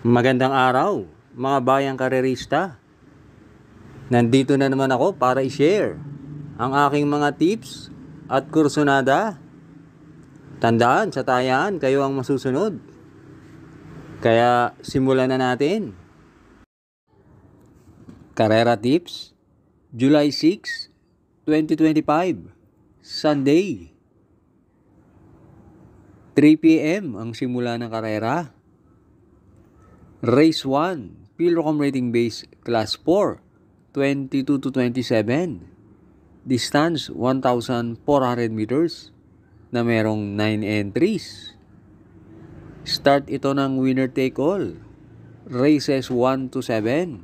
Magandang araw, mga bayang karerista. Nandito na naman ako para i-share ang aking mga tips at kursunada. Tandaan, sa tayaan, kayo ang masusunod. Kaya simulan na natin. Karera Tips, July 6, 2025, Sunday. 3 p.m. ang simula ng karera. Race 1, Pilrocom Rating Base Class 4, 22 to 27. Distance 1,400 meters na merong 9 entries. Start ito ng winner take all. Races 1 to 7.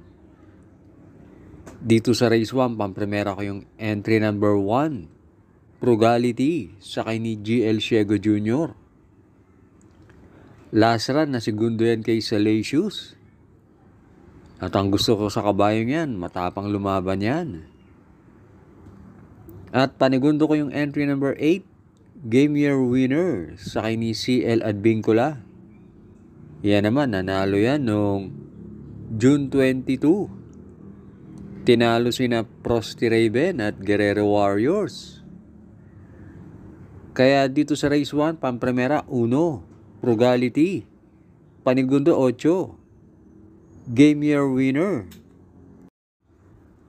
Dito sa race 1, pampremera ko yung entry number 1, Frugality, sakay ni GL Ciego Jr. Last run na segundo yan kay Salacious. At ang gusto ko sa kabayong yan, matapang lumaban yan. At panigundo ko yung entry number 8, Game Year Winner, sakay ni CL Advincula. Yan naman, nanalo yan noong June 22. Tinalo sina Frosty Raven at Guerrero Warriors. Kaya dito sa race 1, pampremera 1, Frugality. Panigundo 8, Game Year Winner.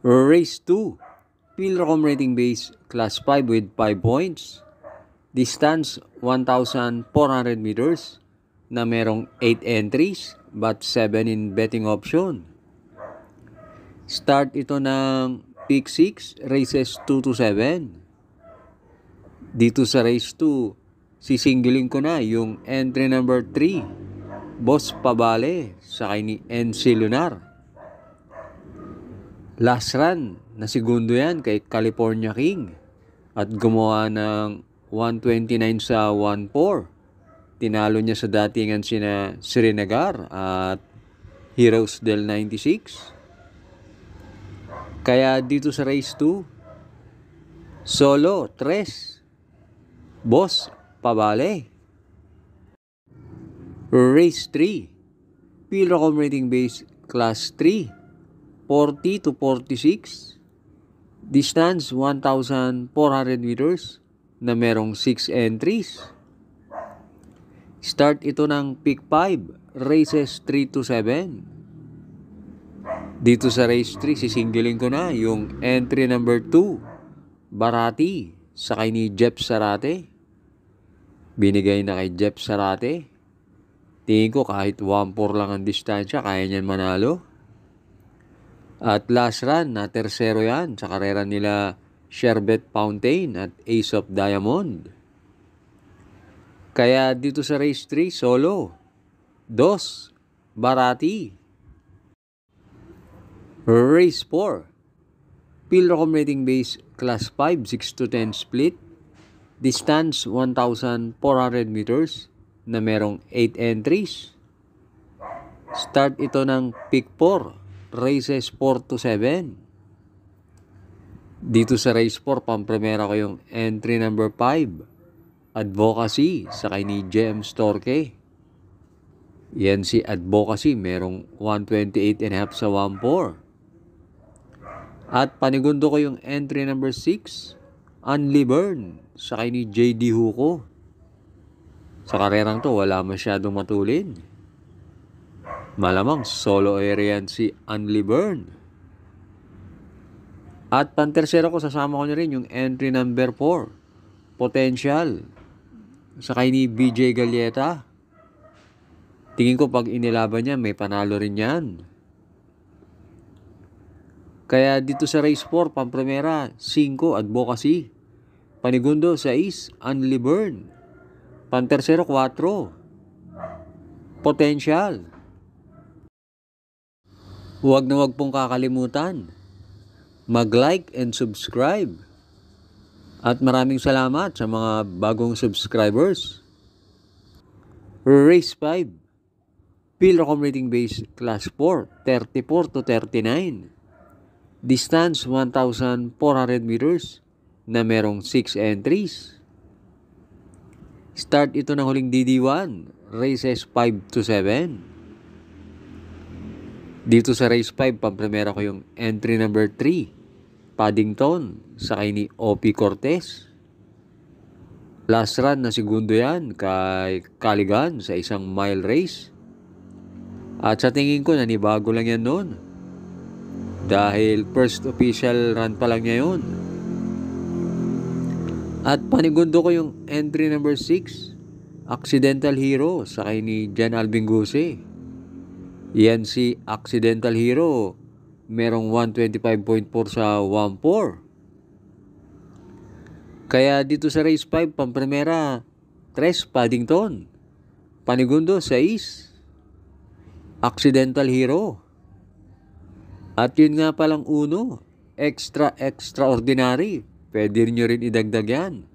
Race 2, Pilrocom Rating Base Class 5 with 5 points. Distance 1,400 meters na merong 8 entries but 7 in betting option. Start ito ng Pick 6, races 2 to 7. Dito sa race 2, sisingling ko na yung entry number 3, Boss Pabale, sakay ni NC Lunar. Last run na segundo yan kay California King at gumawa ng 129 sa 1-4. Tinalo niya sa datingan sina Srinagar at Heroes del 96. Kaya dito sa race 2, solo 3, Boss Pabale. Race 3, Pilrocom Rating Base Class 3, 40 to 46. Distance 1,400 meters na merong 6 entries. Start ito ng Pick 5, races 3 to 7. Dito sa race 3, sisingilin ko na yung entry number 2, Barati, sakay ni Jeff Sarate. Binigay na kay Jeff Sarate. Tingin ko kahit 1-4 lang ang distansya, kaya niyan manalo. At last run na tersero yan sa karera nila Sherbet Fountain at Ace of Diamond. Kaya dito sa race 3, solo 2, Barati. Race 4, Pilrocom Rating Base Class 5, 6 to 10 split. Distance 1,400 meters na merong 8 entries. Start ito ng Pick 4, races 4 to 7. Dito sa race 4, pampremera ko yung entry number 5, Advocacy, sakay ni James Torque. Yan si Advocacy, merong 128.5 sa 1-4. At panigundo ko yung entry number 6, Unli Burn, sakay ni JD Huko. Sa karerang to, wala masyadong matulin. Malamang solo area yan si Unli Burn. At pantersero ko, sasama ko na rin yung entry number 4, Potential, sakay ni BJ Galleta. Tingin ko pag inilaban niya, may panalo rin yan. Kaya dito sa race 4, pampremera 5, Advocacy. Panigundo 6, Unli Burn. Pantersero 4, Potential. Huwag na huwag pong kakalimutan mag-like and subscribe. At maraming salamat sa mga bagong subscribers. Race 5, Pilrocom Rating Base Class 4, 34 to 39. Distance 1,400 meters na merong 6 entries. Start ito ng huling DD1, races 5 to 7. Dito sa race 5, pampremera ko yung entry number 3, Paddington, sakay ni O.P. Cortez. Last run na segundo yan kay Caligan sa isang mile race. At sa tingin ko, nanibago lang yan noon. Dahil first official run pa lang niya yun. At panigundo ko yung entry number 6, Accidental Hero, sakay ni Jan Alvin Guse. Yan si Accidental Hero, merong 125.4 sa 1.4. Kaya dito sa race 5, pampremera, 3, Paddington. Panigundo, 6, Accidental Hero. At yun nga palang uno, extraordinary. Pwede nyo rin idagdag yan.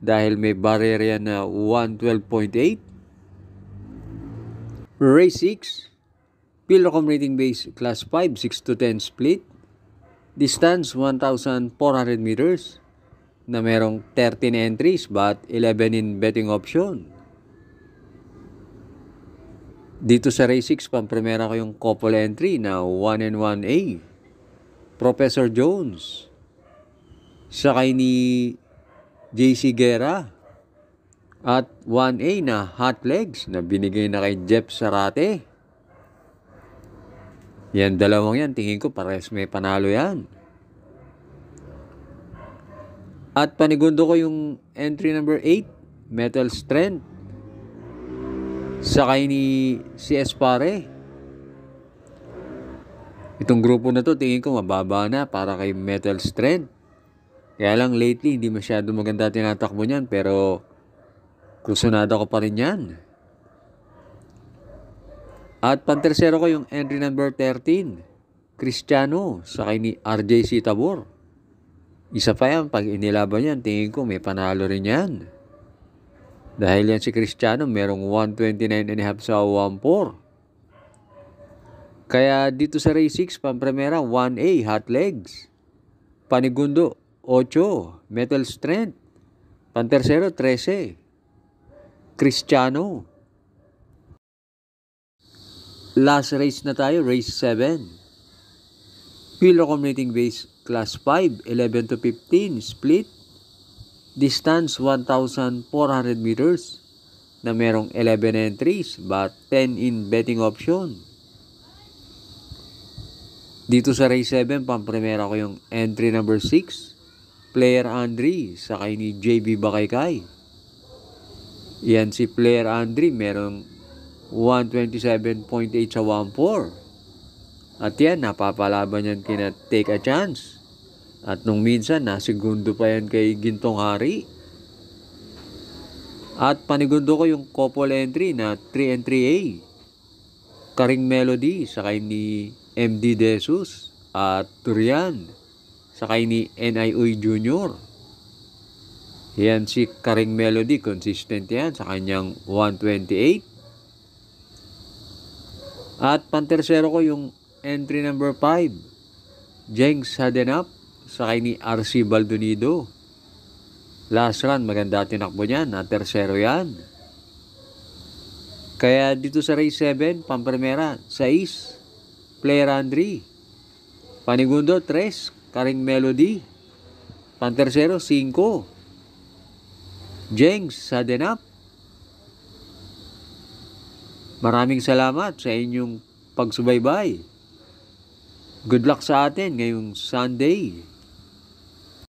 Dahil may barrier yan na 112.8. Race 6, Pilrocom rating base class 5, 6 to 10 split. Distance 1,400 meters. Na merong 13 entries but 11 in betting option. Dito sa race 6, pampremera ko yung couple entry na 1 and 1A. Professor Jones. Sakay ni JC Guerra. At 1A na Hot Legs na binigay na kay Jeff Sarate. Yan, dalawang yan. Tingin ko pares may panalo yan. At panigundo ko yung entry number 8, Metal Strength. Sakay ni CS Pare. Itong grupo na to, tingin ko mababa na para kay Metal Strength. Kaya lang lately, hindi masyado maganda tinatakbo niyan, pero kusunada ko pa rin yan. At pantersero ko yung entry number 13, Cristiano, sakay ni RJC Tabor. Isa pa yan, pag inilaban yan, tingin ko may panalo rin yan. Dahil yan si Cristiano, merong 129.5 sa 1.4. Kaya dito sa race 6, pampremera, 1A, Hot Legs. Panigundo, 8, Metal Strength. Pantersero, 13, Cristiano. Last race na tayo, race 7. Pilrocom rating base class 5, 11 to 15, split. Distance 1,400 meters na merong 11 entries but 10 in betting option. Dito sa race 7, pampremera ko yung entry number 6, Player Andre, sakay ni JB Bakaykay. Yan si Player Andre, merong 127.8 sa 1.4. At yan, napapalaban yan kina Take a Chance. At nung minsan, nasigundo pa yan kay Gintong Hari. At panigundo ko yung couple entry na 3 and 3A. Karing Melody, sakay ni MD Desus. At Turian, sakay ni N.I. Uy Jr. Yan si Karing Melody, consistent yan sa kanyang 128. At pantersero ko yung entry number 5, Jenks Hadenap, sakay ni RC Baldonido. Last run, maganda tinakbo niyan. Na tersero yan. Kaya dito sa race 7, pampremera, 6, Player Andre. Panigundo, 3, Karing Melody. Pantersero, 5, Jenks Hadenap. Maraming salamat sa inyong pagsubaybay. Good luck sa atin ngayong Sunday.